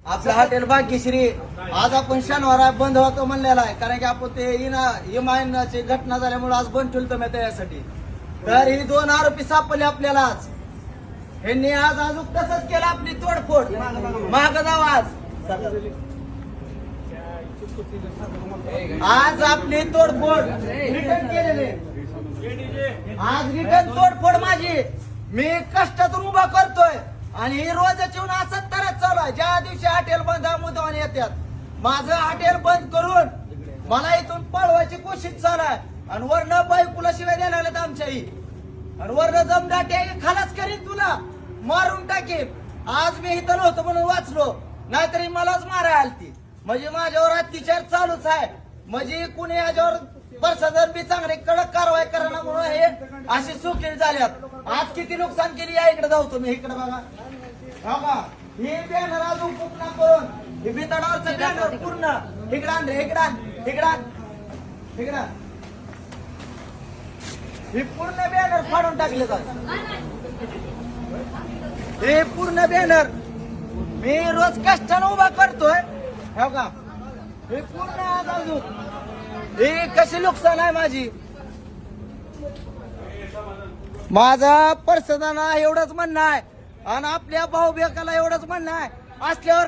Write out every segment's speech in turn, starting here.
आपलं हॉटेल भाग्यश्री आज आपण शनिवार बंद होतो म्हणलेला आहे, कारण की आपण ते इमानाची घटना झाल्यामुळे आज बंद ठेवतो मी त्यासाठी. तर ही 2 आरोपी सापडले आपल्याला आज. ह्यांनी आज अजून तसंच केलं, आपली तोडफोड. माग जाऊ आज आपली तोडफोड रिटर्न केलेली. आज रिटर्न तोडफोड माझी मी कष्टातून उभा करतोय आणि ही रोजच येऊन असंच तरच चालू आहे. ज्या दिवशी हॉटेल बंद मुद्दावाने येतात, माझं हॉटेल बंद करून मला इथून पळवायची कोशिश चालू आहे. आणि वरनं बायकोला शिवाय द्यायला लागलेत आमच्याही, आणि वरनं दमदाटे खलास करीन, तुला मारून टाकेन. आज मी इथं नव्हतो म्हणून वाचलो, नाहीतरी मलाच मारायला आलती. म्हणजे माझ्यावर अत्याचार चालूच आहे. म्हणजे कुणी याच्यावर प्रशासन बी चांगले कडक कारवाई करणार म्हणून हे अशी सुकील झाल्यात. आज किती नुकसान केली या इकडे जाऊ तुम्ही, इकडे बघा. हो का, हे बॅनर अजून पुन्हा करून हे बिताडावरचं बॅनर पूर्ण इकडे आण रे, इकडे आण, इकडे आण, इकडे आण. हे पूर्ण बॅनर फाडून टाकले जात. हे पूर्ण बॅनर मी रोज कष्टाने उभा करतोय. हो का, हे पूर्ण आज अजून हे कशी नुकसान आहे माझी. माझा परसदाना एवढंच म्हणणं आहे आणि आपल्या भाऊ बेकाला एवढंच म्हणणं आहे, असल्यावर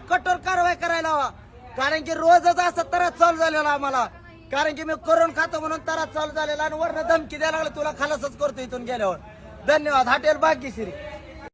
कठोर कारवाई करायला हवा. कारण की रोजच असं त्रास चालू झालेला आम्हाला, कारण की मी करून खातो म्हणून त्रास चालू झालेला आणि वरनं धमकी द्यायला लागला, तुला खलासच करतो इथून गेल्यावर. धन्यवाद. हॉटेल भाग्यश्री.